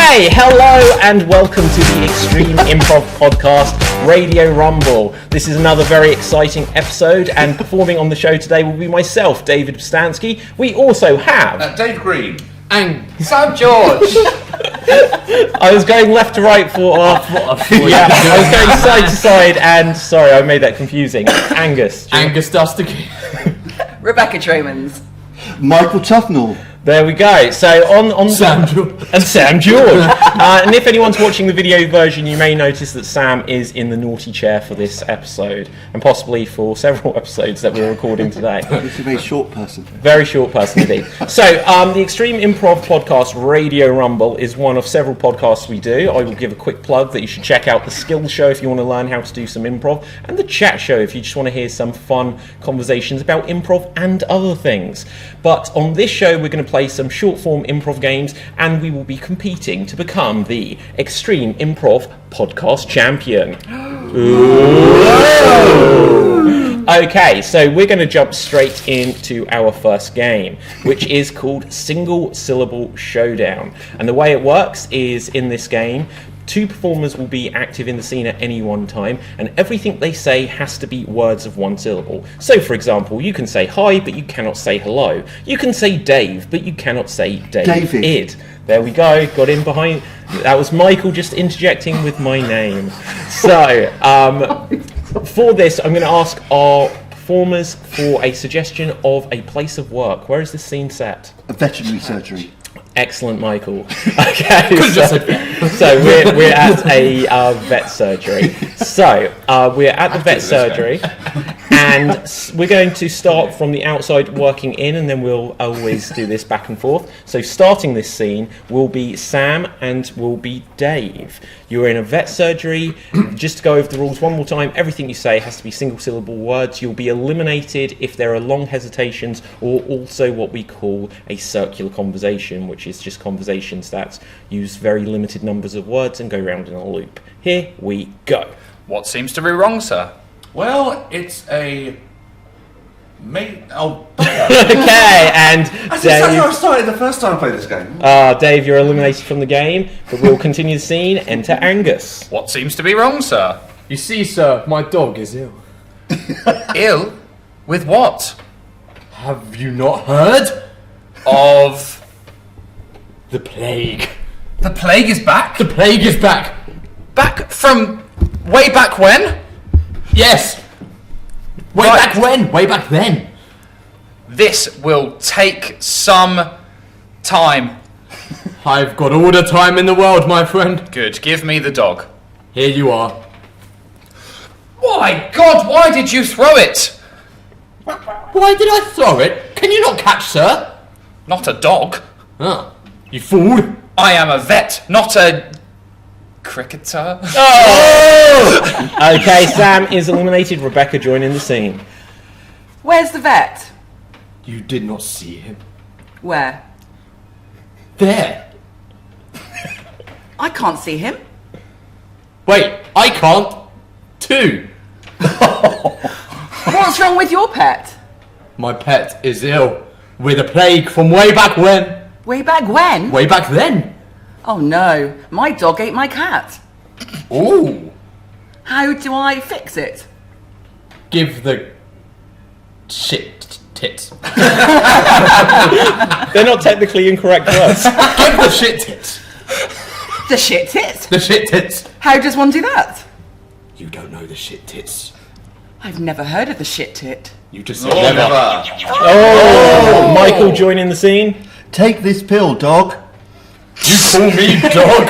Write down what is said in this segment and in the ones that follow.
Okay, hello and welcome to the Extreme Improv podcast, Radio Rumble. This is another very exciting episode, and performing on the show today will be myself, David Pustansky. We also have... Dave Green. And Sam George. I was going left to right for... I was going side to side, and sorry, I made that confusing. Angus. Angus Dusticky. Rebecca Tromans. Michael Tuffnell. There we go. So on Sam George. And Sam George. And if anyone's watching the video version, you may notice that Sam is in the naughty chair for this episode, and possibly for several episodes that we're recording today. He's a very short person. Very short person indeed. So the Extreme Improv podcast, Radio Rumble, is one of several podcasts we do. I will give a quick plug that you should check out the Skills Show if you want to learn how to do some improv, and the Chat Show if you just want to hear some fun conversations about improv and other things. But on this show, we're going to play some short-form improv games, and we will be competing to become the Extreme Improv Podcast Champion. Okay, so we're going to jump straight into our first game, which is called Single Syllable Showdown. And the way it works is, in this game, two performers will be active in the scene at any one time, and everything they say has to be words of one syllable. So, for example, you can say hi, but you cannot say hello. You can say Dave, but you cannot say David. There we go, got in behind. That was Michael just interjecting with my name. So, for this, I'm going to ask our performers for a suggestion of a place of work. Where is this scene set? A veterinary surgery. Excellent, Michael. Okay, so we're at a vet surgery. So we're at the vet surgery, and we're going to start from the outside working in, and then we'll always do this back and forth. So starting this scene will be Sam and will be Dave. You're in a vet surgery. Just to go over the rules one more time, everything you say has to be single syllable words. You'll be eliminated if there are long hesitations, or also what we call a circular conversation, which is just conversations that use very limited numbers of words and go round in a loop. Here we go. What seems to be wrong, sir? Well, it's a... Okay, and That's Dave... exactly how I started the first time I played this game. Dave, you're eliminated from the game, but we'll continue the scene. Enter Angus. What seems to be wrong, sir? You see, sir, my dog is ill. Ill? With what? Have you not heard? Of... The plague. The plague is back? The plague is back. Back from way back when? Yes. Way Right. back when? Way back then. This will take some time. I've got all the time in the world, my friend. Good, give me the dog. Here you are. My God, why did you throw it? Why did I throw it? Can you not catch, sir? Not a dog. Ah, you fool. I am a vet, not a... cricketer? Okay, Sam is eliminated. Rebecca, join in the scene. Where's the vet? You did not see him. Where? There. I can't see him. Wait, I can't. Too. What's wrong with your pet? My pet is ill with a plague from way back when. Way back when? Way back then. Oh no, my dog ate my cat. Ooh. How do I fix it? Give the shit tits. They're not technically incorrect words. Give the shit tits. The shit tit? The shit tits. How does one do that? You don't know the shit tits. I've never heard of the shit tit. You just said never. Michael, join in the scene. Take this pill, dog. You call me dog?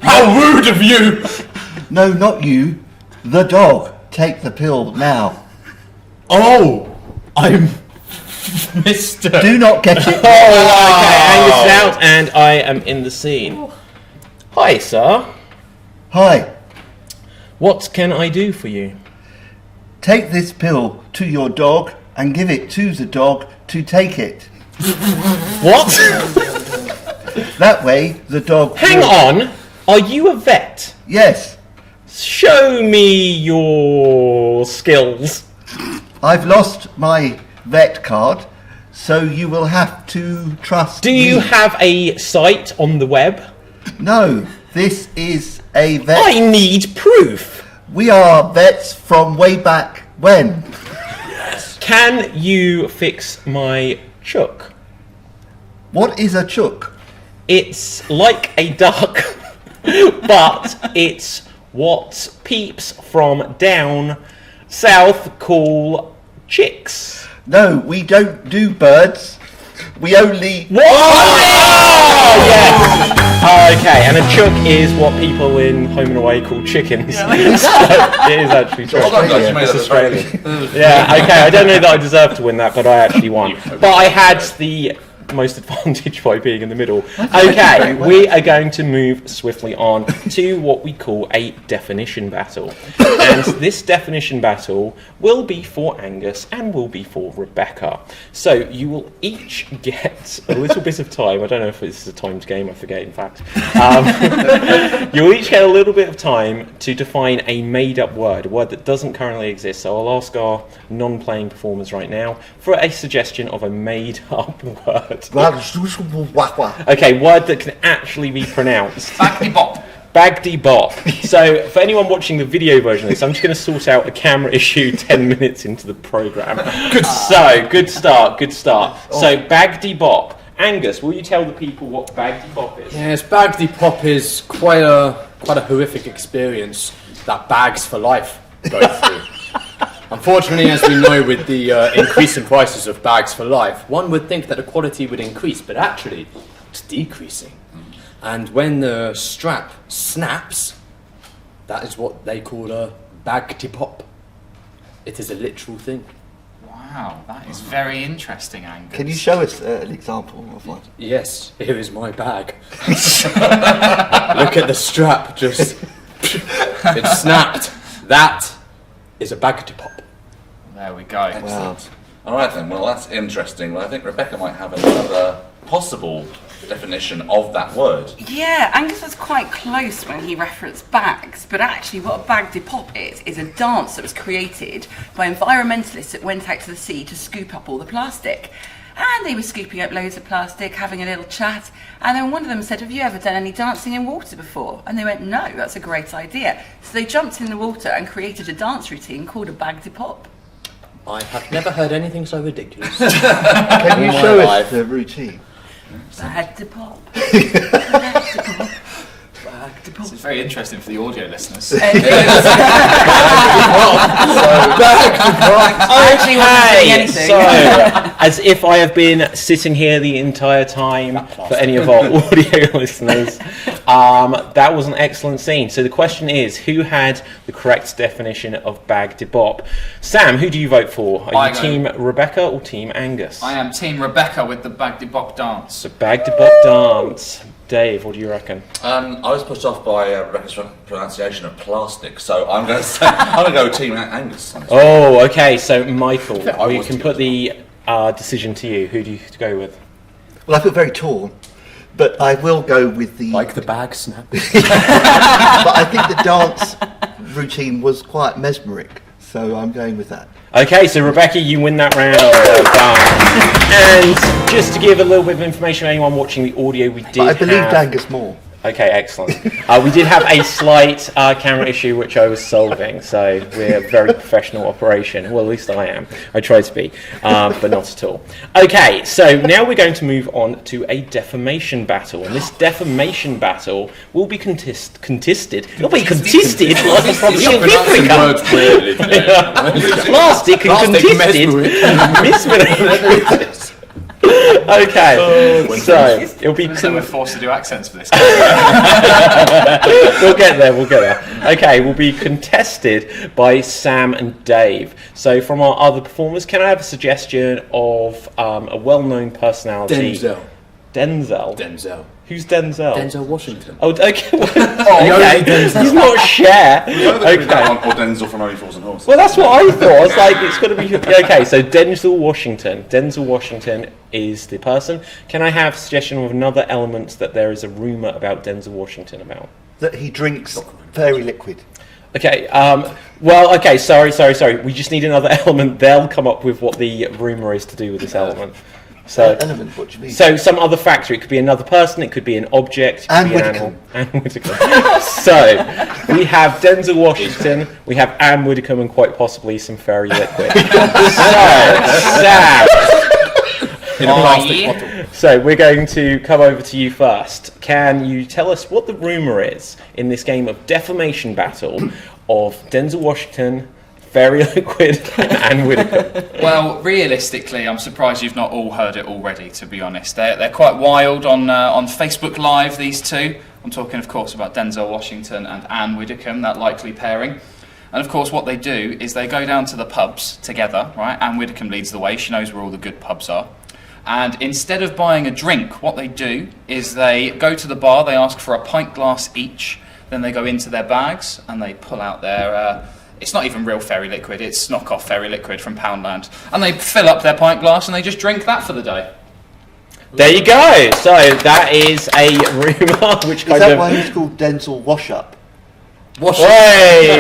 How rude of you! No, not you. The dog. Take the pill now. Oh, I'm Mr. Do not get it. Okay, Angus is out, and I am in the scene. Hi, sir. Hi. What can I do for you? Take this pill to your dog and give it to the dog to take it. What? That way, the dog... Hang on. Are you a vet? Yes. Show me your skills. I've lost my vet card, so you will have to trust Do me. you have a site on the web? No, this is a vet. I need proof. We are vets from way back when. Can you fix my chook? What is a chook? It's like a duck, but it's what peeps from down south call chicks. No, we don't do birds. We only... What? Oh, yes. Oh, okay, and a chook is what people in Home and Away call chickens. So it is actually true. Well done, guys, you made It's that Australian. Yeah, okay, I don't know that I deserve to win that, but I actually won. But I had the most advantage by being in the middle. Okay, we are going to move swiftly on to what we call a definition battle. And this definition battle will be for Angus and will be for Rebecca. So you will each get a little bit of time. I don't know if this is a timed game, I forget in fact. You'll each get a little bit of time to define a made-up word, a word that doesn't currently exist. So I'll ask our non-playing performers right now for a suggestion of a made-up word. Okay, word that can actually be pronounced. Bagdy bop. Bagdy bop. So, for anyone watching the video version of this, I'm just going to sort out a camera issue 10 minutes into the programme. Good start. So, Bagdy bop. Angus, will you tell the people what Bagdy bop is? Yes, Bagdy Pop is quite a horrific experience that Bags for Life go through. Unfortunately, as we know, with the increase in prices of Bags for Life, one would think that the quality would increase, but actually, it's decreasing. And when the strap snaps, that is what they call a Bagdy Pop. It is a literal thing. Wow, that is very interesting, Angus. Can you show us an example of one? Yes, here is my bag. Look at the strap, just... it snapped. That is a Bagdy Pop. There we go. Wow. All right then. Well, that's interesting. Well, I think Rebecca might have another possible definition of that word. Yeah, Angus was quite close when he referenced bags, but actually what a bagdy pop is a dance that was created by environmentalists that went out to the sea to scoop up all the plastic. And they were scooping up loads of plastic, having a little chat, and then one of them said, "Have you ever done any dancing in water before?" And they went, "No, that's a great idea." So they jumped in the water and created a dance routine called a bagdy pop. I have never heard anything so ridiculous. Can you show us the routine? Bagdy pop. Bagdy pop. Bagdy pop. This is very interesting for the audio listeners. Okay, so as if I have been sitting here the entire time for any of our audio listeners, that was an excellent scene. So the question is, who had the correct definition of bagdy bop? Sam, who do you vote for? Are you team Rebecca or team Angus? I am team Rebecca with the bagdy bop dance. So bagdy bop dance. Dave, what do you reckon? I was pushed off by Rebecca's pronunciation of plastic, so I'm going to go team Angus. Oh, okay. So Michael, we can put the decision to you. Who do you go with? Well, I feel very torn, but I will go with the... Like the bag snap. But I think the dance routine was quite mesmeric, so I'm going with that. Okay, so Rebecca, you win that round. Well done. And just to give a little bit of information to anyone watching the audio, we did I believed Angus more. Okay, excellent. We did have a slight camera issue which I was solving, so we're a very professional operation. Well, at least I am. I try to be, but not at all. Okay, so now we're going to move on to a defamation battle, and this defamation battle will be contested. It'll be contested like a proper Plastic and contested. Okay, so it'll be. So we're forced to do accents for this. We'll get there. Okay, we'll be contested by Sam and Dave. So, from our other performers, can I have a suggestion of a well-known personality? Denzel. Who's Denzel? Denzel Washington. Oh, okay. Okay. He's not Cher. Okay. Or Denzel from Only Fools and Horses. Well, that's what I thought. I was like, it's got to be... Okay, so Denzel Washington. Denzel Washington is the person. Can I have a suggestion of another element that there is a rumour about Denzel Washington about? That he drinks fairy liquid. Okay, well, okay, sorry. We just need another element. They'll come up with what the rumour is to do with this element. So, element, what do you mean? so some other factor. It could be another person. It could be an object. It could Anne be an Widdecombe. animal. Anne Widdecombe. So we have Denzel Washington. We have Anne Widdecombe, and quite possibly some fairy liquid. Sam. In a plastic bottle. So we're going to come over to you first. Can you tell us what the rumour is in this game of defamation battle of Denzel Washington, Fairy Liquid, and Anne Widdecombe? Well, realistically, I'm surprised you've not all heard it already, to be honest. They're quite wild on Facebook Live, these two. I'm talking, of course, about Denzel Washington and Anne Widdecombe, that likely pairing. And, of course, what they do is they go down to the pubs together, right? Anne Widdecombe leads the way. She knows where all the good pubs are. And instead of buying a drink, what they do is they go to the bar, they ask for a pint glass each, then they go into their bags and they pull out their... it's not even real fairy liquid, it's knockoff fairy liquid from Poundland. And they fill up their pint glass and they just drink that for the day. There you go. So that is a rumour which Is kind that of... why he's called Denzel Wash Up? Hey,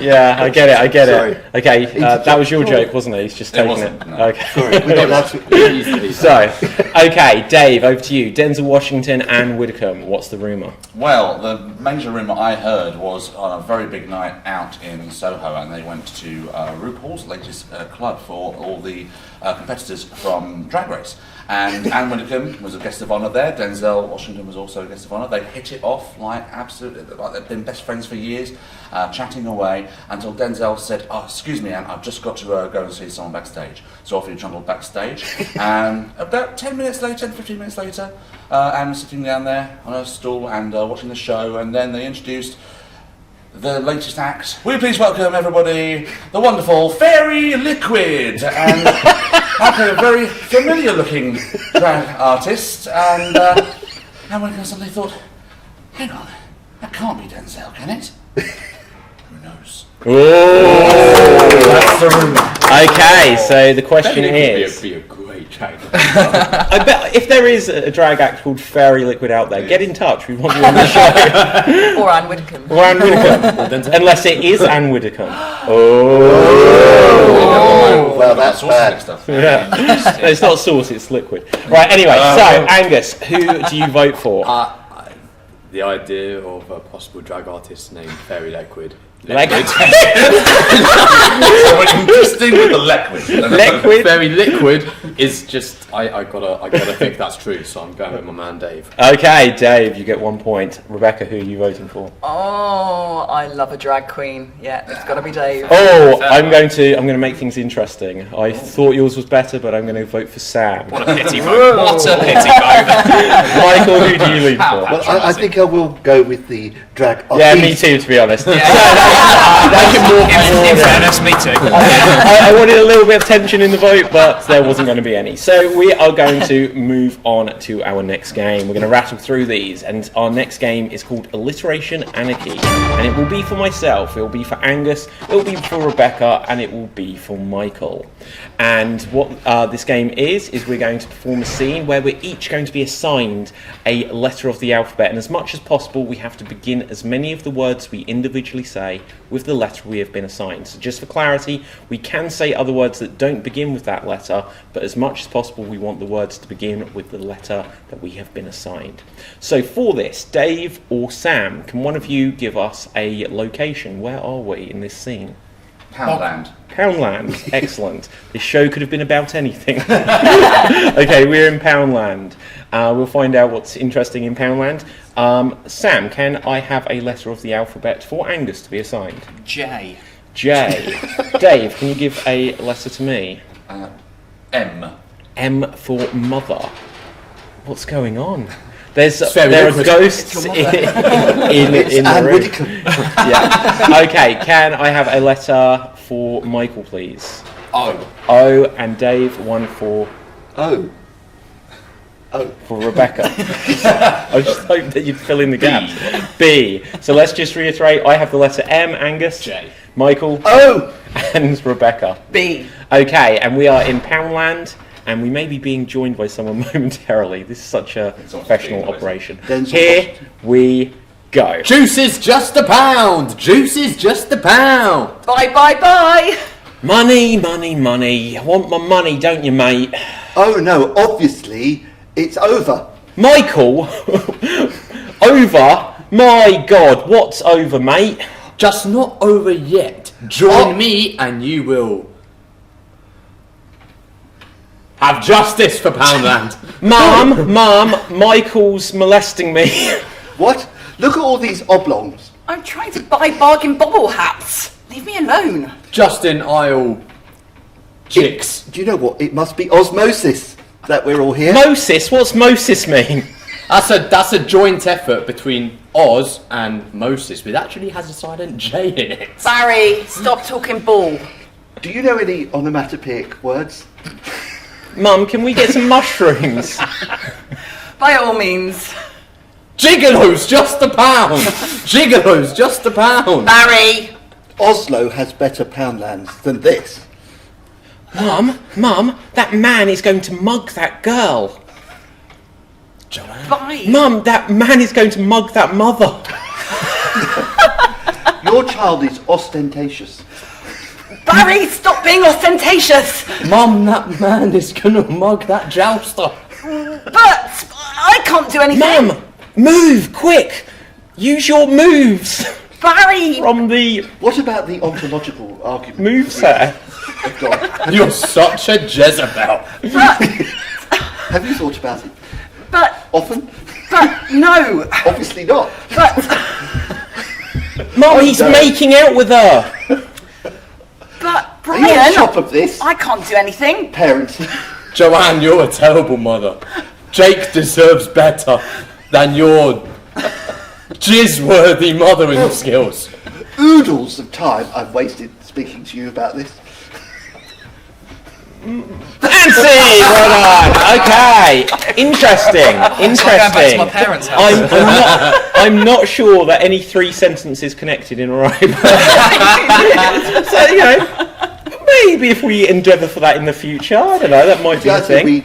yeah, I get it. Sorry. Okay, that was your joke, wasn't it? He's just taking it. wasn't, no. Okay. Sorry, we're not allowed to. So, okay, Dave, over to you. Denzel Washington and Widdecombe. What's the rumour? Well, the major rumour I heard was on a very big night out in Soho, and they went to RuPaul's latest club for all the competitors from Drag Race. And Anne Widdecombe was a guest of honour there. Denzel Washington was also a guest of honour. They hit it off like absolutely, like they've been best friends for years, chatting away until Denzel said, "Oh, excuse me, Anne, I've just got to go and see someone backstage." So off he trundled backstage, and about 10 minutes later, 15 minutes later, Anne was sitting down there on her stool and watching the show, and then they introduced the latest act. Will you please welcome everybody, the wonderful Fairy Liquid, and like a very familiar-looking drag artist, and Widdecombe suddenly thought, hang on, that can't be Denzel, can it? Who knows? That's the rumour. Okay, so the question is... Be a great drag. I bet if there is a drag act called Fairy Liquid out there, get in touch. We want you on the show. Or Anne Widdecombe. Or Anne Widdecombe. Unless it is Anne Widdecombe. Oh, well, that's saucy bad. stuff. Yeah. No, it's not sauce, it's liquid. Right, anyway, so Angus, who do you vote for? The idea of a possible drag artist named Fairy Liquid. Liquid. So interesting with the liquid. Liquid. Fairy Liquid is just I gotta think that's true, so I'm going with my man Dave. Okay, Dave, you get 1 point. Rebecca, who are you voting for? Oh, I love a drag queen. Yeah, it's got to be Dave. Oh, I'm going to make things interesting. I thought yours was better, but I'm going to vote for Sam. What a pity vote. What a pity vote. Michael, who do you lean for? Well, I think I will go with the drag artist. Yeah, me too, to be honest. In fairness, me too. I wanted a little bit of tension in the vote, but there wasn't going to be any. So we are going to move on to our next game. We're going to rattle through these, and our next game is called Alliteration Anarchy, and it will be for myself, it will be for Angus, it will be for Rebecca, and it will be for Michael. And what this game is we're going to perform a scene where we're each going to be assigned a letter of the alphabet, and as much as possible we have to begin as many of the words we individually say with the letter we have been assigned. So just for clarity, we can say other words that don't begin with that letter, but as much as possible we want the words to begin with the letter that we have been assigned. So for this, Dave or Sam, can one of you give us a location? Where are we in this scene? Poundland. Poundland, excellent. This show could have been about anything. Okay, we're in Poundland. We'll find out what's interesting in Poundland. Sam, can I have a letter of the alphabet for Angus to be assigned? J. J. Dave, can you give a letter to me? M. M for mother. What's going on? There very are liquid. Ghosts in the Anne room. Widdecombe. Yeah. Okay, can I have a letter for Michael, please? O. O, and Dave, one for Rebecca. I just hoped that you'd fill in the gaps. B. So let's just reiterate, I have the letter M, Angus. J. Michael. O. And Rebecca. B. Okay, and we are in Poundland, and we may be being joined by someone momentarily. This is such a professional operation. Here we go. Juice is just a pound. Juice is just a pound. Bye, bye, bye. Money, money, money. Want my money, don't you, mate? Oh no, obviously it's over. Michael, over? My God, what's over, mate? Just not over yet. Join me and you will have justice for Poundland. Mum, Michael's molesting me. What? Look at all these oblongs. I'm trying to buy bargain bobble hats. Leave me alone. Justin Isle chicks. Do you know what? It must be osmosis that we're all here. Moses? What's Moses mean? That's a joint effort between Oz and Moses, but it actually has a silent J in it. Barry, stop talking bull. Do you know any onomatopoeic words? Mum, can we get some mushrooms? By all means. Gigolos, just a pound! Gigolos, just a pound! Barry! Oslo has better Poundlands than this. Mum, that man is going to mug that girl. Joanne? Bye. Mum, that man is going to mug that mother. Your child is ostentatious. Barry, stop being ostentatious! Mum, that man is gonna mug that jouster. But I can't do anything. Mum, move, quick. Use your moves. Barry! From the What about the ontological argument? moveset. of God? You're such a Jezebel. But, Have you thought about it but, often? but, no. Obviously not. But, Mum, he's no. making out with her. but, Are you on Brian, top of this? I can't do anything. Parents. Joanne, you're a terrible mother. Jake deserves better than your jizz-worthy mothering skills. Oodles of time I've wasted speaking to you about this. Fancy! Well done. Okay. Interesting. It's like going back to my parents' house. I'm not sure that any three sentences connected in a row. So, maybe if we endeavour for that in the future, I don't know, that might be a thing.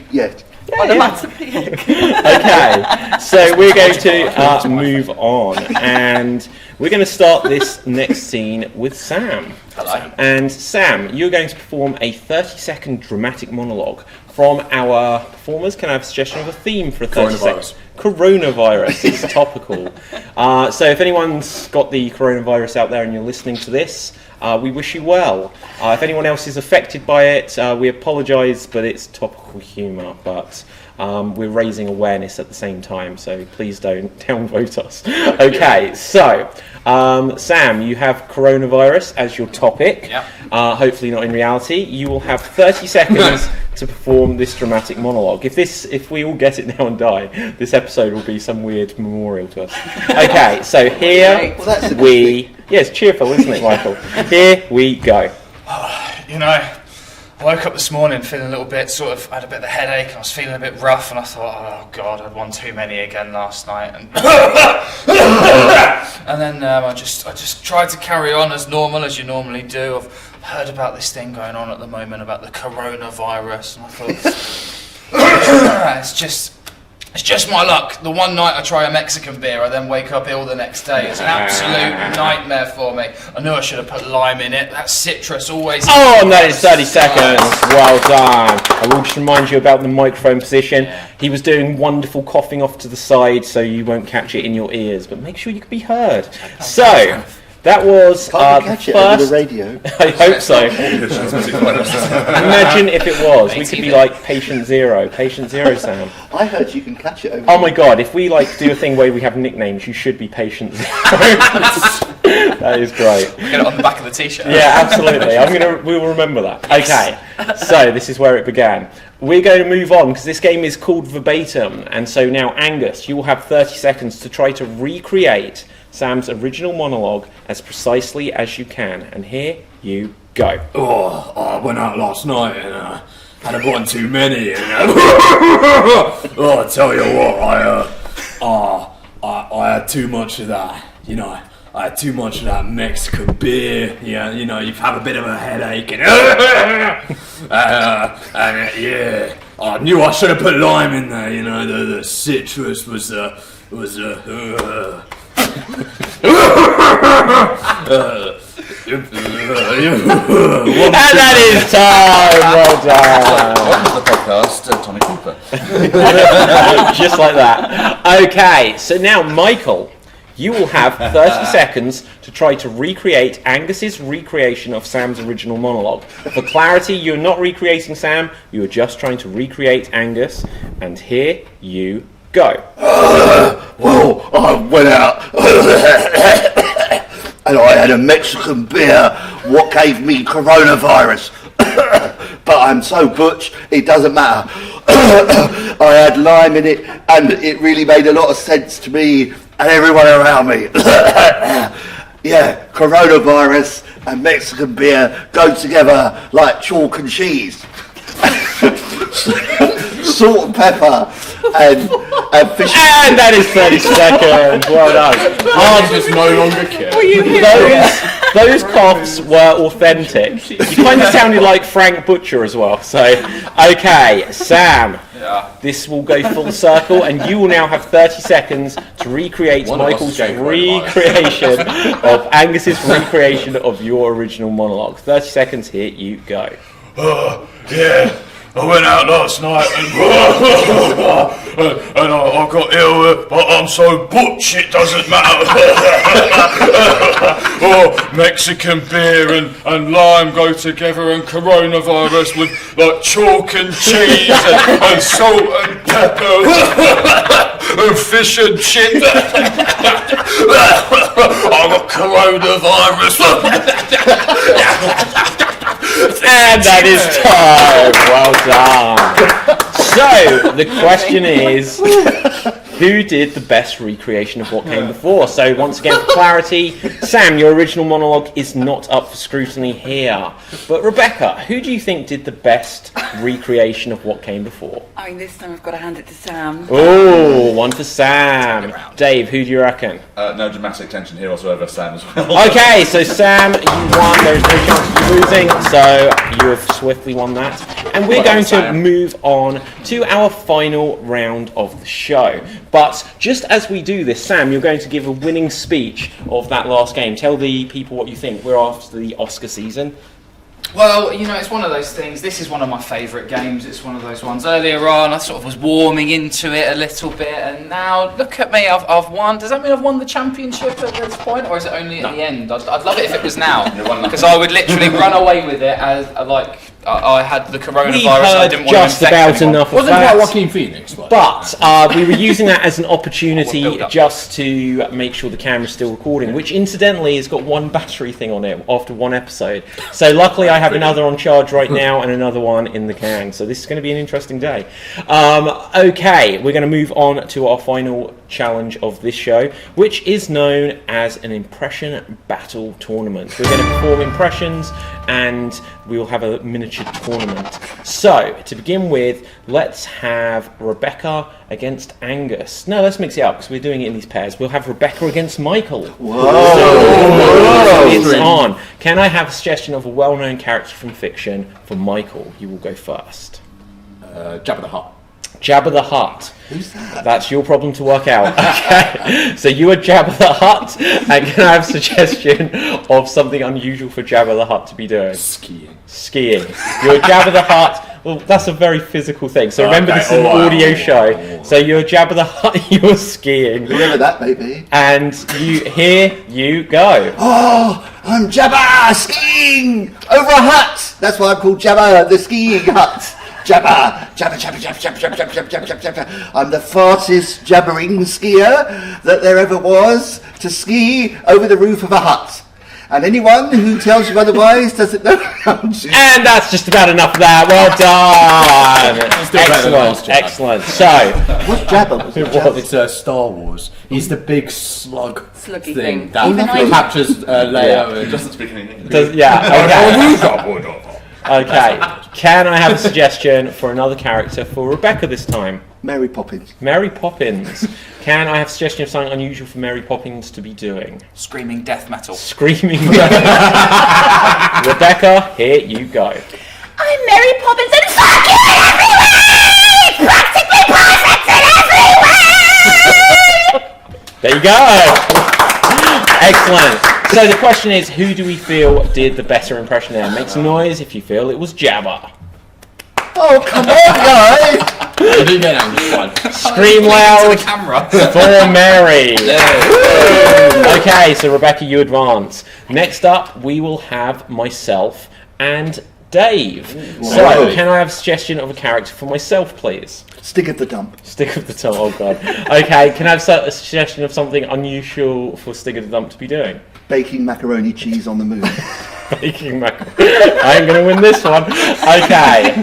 Okay, so we're going to move on, and we're going to start this next scene with Sam. Hello. And Sam, you're going to perform a 30-second dramatic monologue. From our performers, can I have a suggestion of a theme for a 30 seconds? Coronavirus. It's topical. So if anyone's got the coronavirus out there and you're listening to this, we wish you well. If anyone else is affected by it, we apologise, but it's topical humour. But we're raising awareness at the same time, so please don't downvote us. Okay, so Sam, you have coronavirus as your topic. Yep. Hopefully not in reality. You will have 30 seconds to perform this dramatic monologue. If we all get it now and die, this episode will be some weird memorial to us. Okay, so here we... Yeah, it's cheerful, isn't it, Michael? Here we go. I woke up this morning feeling a little bit, I had a bit of a headache, and I was feeling a bit rough, and I thought, oh God, I'd won too many again last night, and and then I just tried to carry on as normal as you normally do. I've heard about this thing going on at the moment about the coronavirus, and I thought, it's just my luck. The one night I try a Mexican beer, I then wake up ill the next day. It's an absolute nightmare for me. I knew I should have put lime in it. That citrus always... Oh, and that is 30 seconds. Well done. I will just remind you about the microphone position. Yeah. He was doing wonderful coughing off to the side, so you won't catch it in your ears, but make sure you can be heard. So... That was Can't you catch the it over first... the radio? I hope so. Imagine if it was. We could be like Patient Zero, Sam. I heard you can catch it over Oh my God, if we do a thing where we have nicknames, you should be Patient Zero. That is great. Get it on the back of the t-shirt. Yeah, absolutely. We will remember that. Okay, so this is where it began. We're going to move on because this game is called Verbatim, and so now Angus, you will have 30 seconds to try to recreate Sam's original monologue as precisely as you can, and here you go. Oh, I went out last night and had a one too many. And, I tell you what, I had too much of that. I had too much of that Mexican beer. Yeah, you have a bit of a headache and I knew I should have put lime in there. The citrus was And that is time. Well done. Welcome to the podcast, Tommy Cooper. Just like that. Okay, so now Michael, you will have 30 seconds to try to recreate Angus's recreation of Sam's original monologue. For clarity, you're not recreating Sam, you are just trying to recreate Angus. And here you go. Well, I went out and I had a Mexican beer, what gave me coronavirus. But I'm so butch, it doesn't matter. I had lime in it, and it really made a lot of sense to me and everyone around me. Yeah, coronavirus and Mexican beer go together like chalk and cheese. Salt and pepper and fish. And that is 30 seconds. Well done. I'm just no longer care. Those coughs were authentic. You kind of sounded like Frank Butcher as well. So, okay, Sam. Yeah. This will go full circle, and you will now have 30 seconds to recreate Michael's recreation of Angus's recreation of your original monologue. 30 seconds, here you go. Yeah, I went out last night and I got ill, but I'm so butch it doesn't matter. Oh, Mexican beer and lime go together, and coronavirus with like chalk and cheese and salt and pepper and fish and chips. I got coronavirus. And that is time. Well done. So, the question is, who did the best recreation of what came before? So, once again, for clarity, Sam, your original monologue is not up for scrutiny here. But Rebecca, who do you think did the best recreation of what came before? I mean, this time I've got to hand it to Sam. Oh, one for Sam. Dave, who do you reckon? No dramatic tension here whatsoever, Sam, as well. Okay, so Sam, you won. There's no chance of you losing, so you have swiftly won that. And we're going to move on to our final round of the show. But just as we do this, Sam, you're going to give a winning speech of that last game. Tell the people what you think. We're after the Oscar season. Well, you know, it's one of those things. This is one of my favourite games. It's one of those ones. Earlier on, I sort of was warming into it a little bit, and now look at me. I've won. Does that mean I've won the championship at this point, or is it only at the end? I'd love it if it was now, because I would literally run away with it as I had the coronavirus. We've I heard didn't want just to infect about anyone. enough of Wasn't that. that Joaquin Phoenix? But we were using that as an opportunity just to make sure the camera's still recording, which incidentally has got one battery thing on it after one episode. So luckily I have another on charge right now and another one in the can. So this is going to be an interesting day. Okay, we're going to move on to our final challenge of this show, which is known as an impression battle tournament. We're going to perform impressions and we will have a miniature tournament. So, to begin with, let's have Rebecca against Angus. No, let's mix it up because we're doing it in these pairs. We'll have Rebecca against Michael. Whoa. It's on. Can I have a suggestion of a well-known character from fiction for Michael? You will go first. Jabba the Hutt. Jabba the Hutt. Who's that? That's your problem to work out. Okay. So you are Jabba the Hutt, and can I have a suggestion of something unusual for Jabba the Hutt to be doing? Skiing. Skiing. You're Jabba the Hutt. Well, that's a very physical thing. So remember, this is an audio show. So you're Jabba the Hutt. You're skiing, Whoever that may be. and here you go. Oh, I'm Jabba skiing over a hut. That's why I'm called Jabba the skiing hut. Jabba, Jabba, Jabba, Jabba, Jabba, Jabba, Jabba, Jabba, Jabba, Jabba. I'm the fastest jabbering skier that there ever was to ski over the roof of a hut. And anyone who tells you otherwise doesn't know how to. And that's just about enough of that. Well done. Excellent. So, What's Jabba? Was it Jabba? It's Star Wars. He's the big slug Sluggy thing thing. that Even I- captures Leia. and- Doesn't speak any English. Okay. Can I have a suggestion for another character for Rebecca this time? Mary Poppins. Mary Poppins. Can I have a suggestion of something unusual for Mary Poppins to be doing? Screaming death metal. Screaming. Rebecca, here you go. I'm Mary Poppins and fuck you everywhere! Practically perfect in everywhere! There you go. Excellent. So the question is, who do we feel did the better impression there? Make some noise if you feel it was Jabba. Oh, come on, guys! I do get Angus one. Scream loud the camera. for Mary. Okay, so Rebecca, you advance. Next up, we will have myself and Dave. So, can I have a suggestion of a character for myself, please? Stick of the dump. Stick of the Dump, oh god. Okay, can I have a suggestion of something unusual for Stick of the Dump to be doing? Baking macaroni cheese on the moon. Baking macaroni. I ain't gonna win this one. Okay.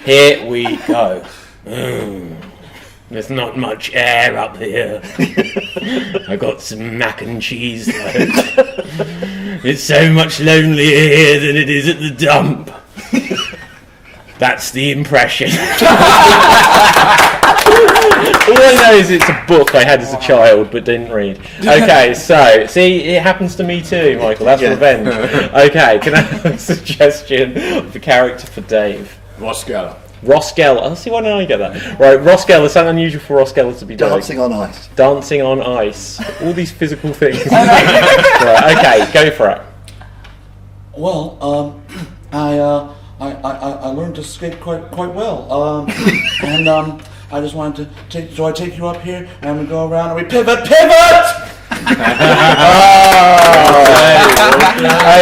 Here we go. There's not much air up here. I got some mac and cheese though. It's so much lonelier here than it is at the dump. That's the impression. All I know is it's a book I had as a child but didn't read. Okay, so, see, it happens to me too, Michael. That's revenge. Okay, can I have a suggestion of a character for Dave? Ross Geller. Ross Geller. Oh, see, why didn't I get that? Right, Ross Geller. Something unusual for Ross Geller to be doing. Dancing on ice. Dancing on ice. All these physical things. Right, okay, go for it. Well, I learned to skate quite well. And I just wanted to take you up here and we go around and we pivot!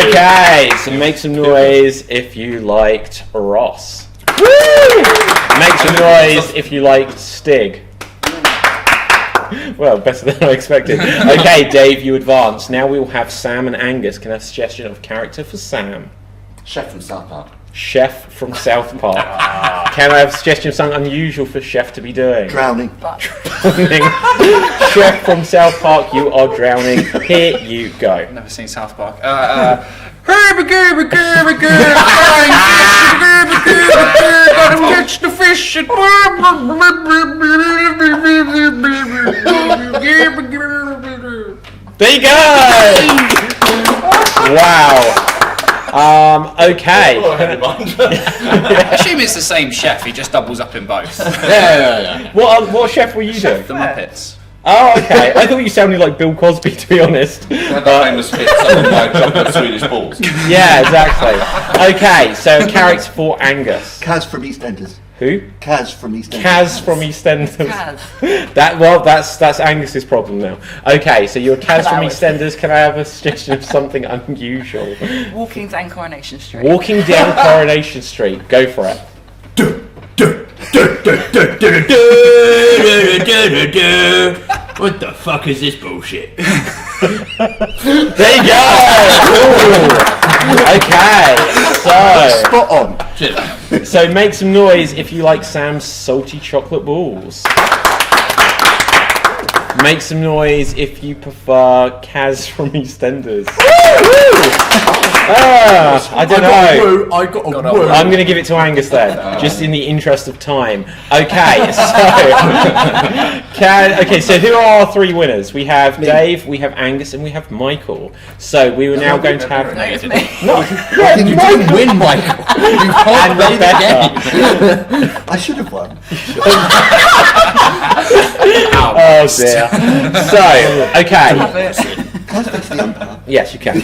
Okay, so make some noise if you liked Ross. Make some noise if you liked Stig. Well, better than I expected. Okay, Dave, you advance. Now we will have Sam and Angus. Can I have a suggestion of character for Sam? Chef from South Park. Chef from South Park. Can I have a suggestion of something unusual for Chef to be doing? Drowning. Chef from South Park, you are drowning. Here you go. Never seen South Park. Gotta catch the fish and there you go! Wow. Okay. I assume it's the same chef, he just doubles up in both. Yeah. What chef were you doing? The Muppets. Oh, okay. I thought you sounded like Bill Cosby, to be honest. That famous hit, something like chocolate Swedish balls. Yeah, exactly. Okay, so a character for Angus. Kaz from EastEnders. Who? Kaz from EastEnders. Kaz from EastEnders. Kaz. That's Angus's problem now. Okay, so you're Kaz from EastEnders. Can I have a suggestion of something unusual? Walking down Coronation Street. Walking down Coronation Street. Go for it. What the fuck is this bullshit? There you go. Ooh. Okay, Spot on. so make some noise if you like Sam's salty chocolate balls. Make some noise if you prefer Kaz from EastEnders. I don't know. I got a woo. I'm going to give it to Angus then, just in the interest of time. Okay, so who are our three winners? We have Dave, we have Angus, and we have Michael. So we were now going to have... You didn't win, Michael. You can't play the game. I should have won. Oh dear. So, okay. Can I face the umpire? Yes, you can.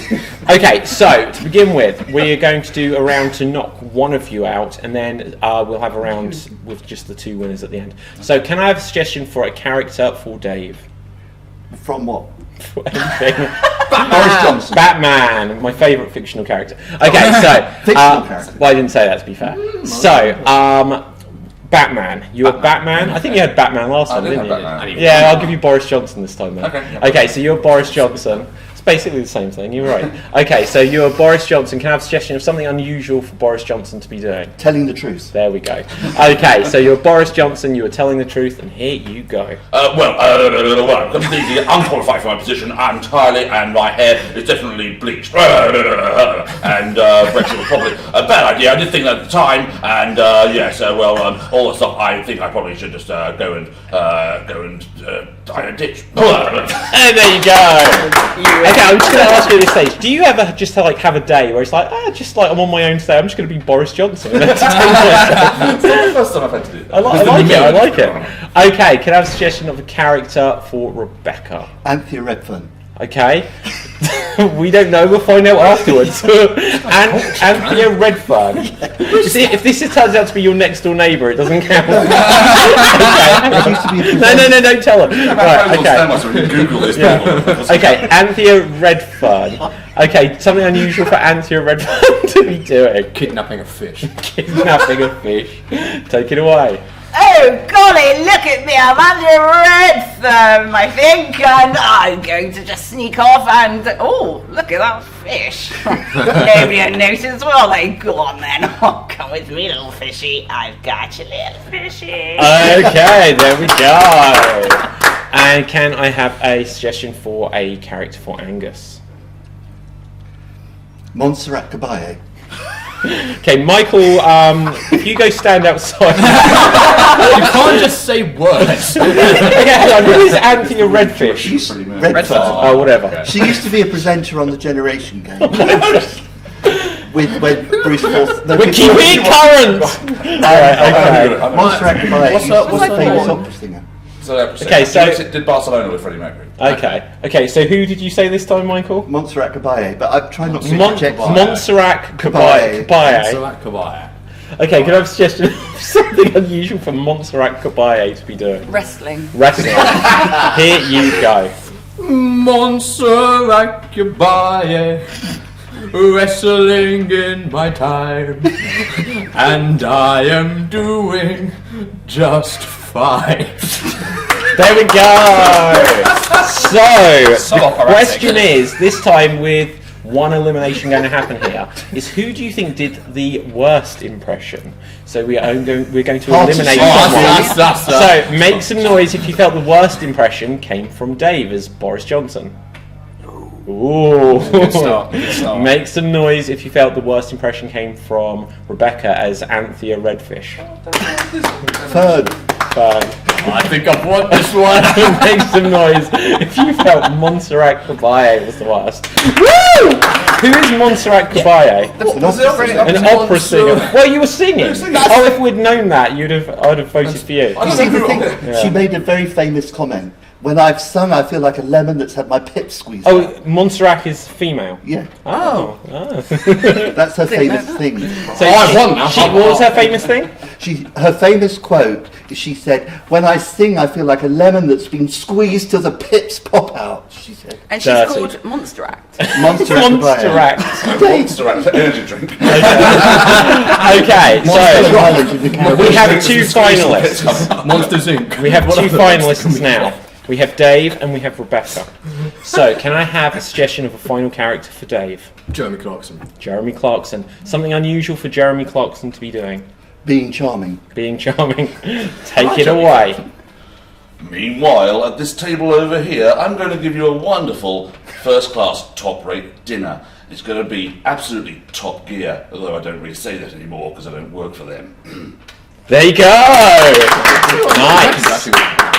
Okay, so to begin with, we're going to do a round to knock one of you out, and then we'll have a round with just the two winners at the end. So, can I have a suggestion for a character for Dave? From what? For anything. Boris Johnson. Batman, my favourite fictional character. Okay, so Fictional character. well, I didn't say that to be fair. So, Batman. You were Batman? I think you had Batman last time, did didn't you? have Batman. Yeah, I'll give you Boris Johnson this time then. Okay. Okay, so you're Boris Johnson. It's basically the same thing, you're right. Okay, so you're Boris Johnson. Can I have a suggestion of something unusual for Boris Johnson to be doing? Telling the truth. There we go. Okay, so you're Boris Johnson, you were telling the truth, and here you go. Well, I'm completely unqualified for my position entirely, and my hair is definitely bleached. And Brexit was probably a bad idea. I did think that at the time, and yes, all the stuff. I think I probably should just go and die in a ditch. And there you go. Okay, I'm just going to ask you at this stage, do you ever just have a day where it's like, I'm on my own today, I'm just going to be Boris Johnson and entertain myself? It's not the first time I've had to do that. I like it. Okay, can I have a suggestion of a character for Rebecca? Anthea Redfern. Okay. We don't know. We'll find out afterwards. And Anthea Redfern. If this turns out to be your next door neighbour, it doesn't count. Okay. No, don't tell her. Right, okay. Google this. Okay, Anthea Redfern. Okay, something unusual for Anthea Redfern to be doing. Kidnapping a fish. Kidnapping a fish. Take it away. Oh, golly, look at me, I'm under red thumb, I think, and I'm going to just sneak off and, oh, look at that fish. Nobody will notice, will they? Go on then, oh, come with me, little fishy, I've got you, little fishy. Okay, there we go. And can I have a suggestion for a character for Angus? Montserrat Caballé. Okay, Michael, if you go stand outside. You can't just say words. Okay, who is Anthea Redfish? She's Redfern. Redfern. Oh, whatever. She used to be a presenter on the Generation Game. with Bruce Forsyth. No, We're keeping it current! Alright, okay. Montserrat Caballé. What's was her a famous name? opera singer. Okay, so- did Barcelona with Freddie Mercury. Okay, so who did you say this time, Michael? Montserrat Caballé, but I'm trying not to reject Montserrat Caballé. Caballé. Okay, can I have a suggestion of something unusual for Montserrat Caballé to be doing? Wrestling. Wrestling. Here you go. Montserrat Caballé, wrestling in my time, and I am doing just fine. There we go. So the operatic. question is, this time with one elimination going to happen here, is who do you think did the worst impression? So we're going to eliminate someone. So make some noise if you felt the worst impression came from Dave as Boris Johnson. Ooh. Good start. Good start. Make some noise if you felt the worst impression came from Rebecca as Anthea Redfish. Third. I think I've won this one. Make some noise if you felt Montserrat Caballé was the worst. Woo! Who is Montserrat Caballé? An opera singer. Well, you were singing. Oh, if we'd known that, I'd have voted for you. You see, the thing, she made a very famous comment. When I've sung, I feel like a lemon that's had my pip squeezed out. Oh, Montserrat is female. Yeah. Oh. That's her famous thing. So I won now. what was her famous thing? Her famous quote is she said, "When I sing, I feel like a lemon that's been squeezed till the pips pop out." She said. And she's Dirty. called Montserrat. Montserrat. Montserrat. Montserrat energy drink. Okay, so we have two finalists. Monsters Inc. We have two finalists now. We have Dave and we have Rebecca. So, can I have a suggestion of a final character for Dave? Jeremy Clarkson. Jeremy Clarkson. Something unusual for Jeremy Clarkson to be doing. Being charming. Being charming. Take it away. Meanwhile, at this table over here, I'm going to give you a wonderful first-class, top-rate dinner. It's going to be absolutely top gear, although I don't really say that anymore because I don't work for them. There you go! Nice!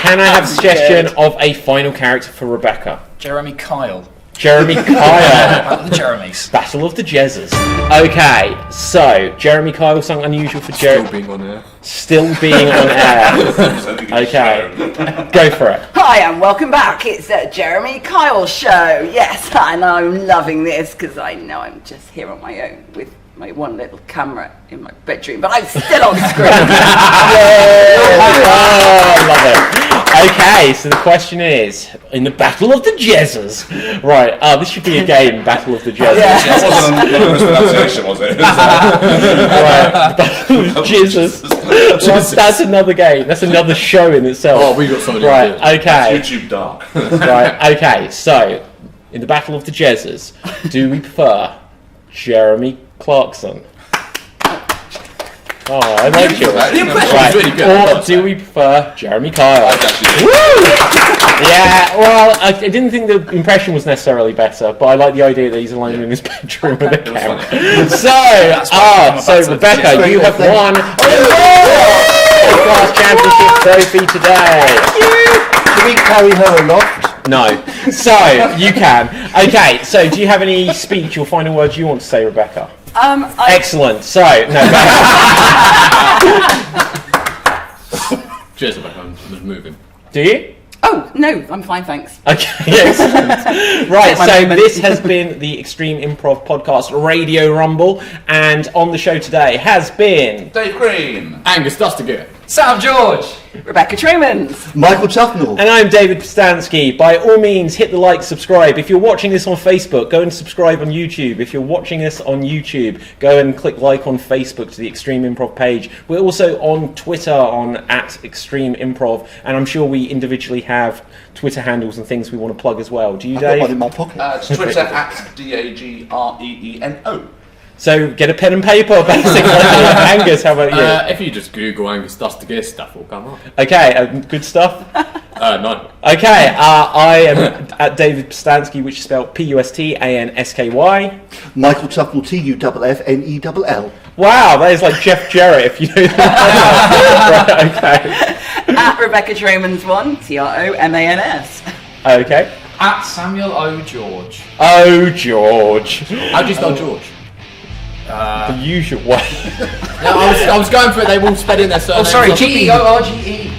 Can I have a suggestion of a final character for Rebecca? Jeremy Kyle. Jeremy Kyle. Battle of the Jeremys. Battle of the Jezzers. Okay, so Jeremy Kyle, something unusual for Still Jeremy. being on air. Still being on air. Okay, go for it. Hi and welcome back. It's the Jeremy Kyle Show. Yes, and I'm loving this because I know I'm just here on my own with my one little camera in my bedroom, but I'm still on screen. Oh, I love it. Okay, so the question is, in the Battle of the Jezzers, right? This should be a game, Battle of the Jezzers. That wasn't a mispronunciation, was it? Right, Battle of Jezzers. Well, that's another game. That's another show in itself. Oh, we got somebody. Right. Okay. YouTube dark. Right. Okay. So, in the Battle of the Jezzers, do we prefer Jeremy Clarkson? Oh, I like you. The impression Right. was really good. Or do we prefer Jeremy Kyle? Actually, Woo! Yeah, well, I didn't think the impression was necessarily better, but I like the idea that he's alone in his bedroom with a camera. So Rebecca, you have won the class championship trophy today. Should we carry her aloft? No. So, you can. Okay, so do you have any speech or final words you want to say, Rebecca? Excellent. So, no. Cheers, Rebecca. I'm just moving. Do you? Oh, no, I'm fine, thanks. Okay, excellent. Right, my so moment. this has been the Extreme Improv Podcast Radio Rumble, and on the show today has been... Dave Green. Angus Dustiger. Sam George! Rebecca Tromans. Michael Tuffnell. And I'm David Pustansky. By all means, hit the like, subscribe. If you're watching this on Facebook, go and subscribe on YouTube. If you're watching this on YouTube, go and click like on Facebook to the Extreme Improv page. We're also on Twitter on @Extreme Improv, and I'm sure we individually have Twitter handles and things we want to plug as well. Do you, I've got Dave? one in my pocket. It's Twitter @DAGREENO. So get a pen and paper, basically. Angus, how about you? If you just Google Angus Dustiger, stuff will come up. Okay, good stuff. No. Okay, I am at David Pustansky, which is spelled Pustansky. Michael Tuffnell, TUFFNELL. Wow, that is like Jeff Jarrett, if you know that. Right, okay. At Rebecca Tromans 1, TROMANS. Okay. At Samuel O. George. Oh, George. How do you spell George? The usual way. No, I was going for it. They all spelled in their surname. Oh, sorry, George. Anyway,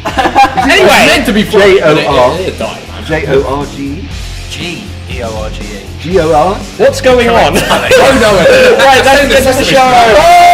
it's meant to be French, but it died. JORGE. George. GOR. What's going on? Oh no! Right, that's the end of the show.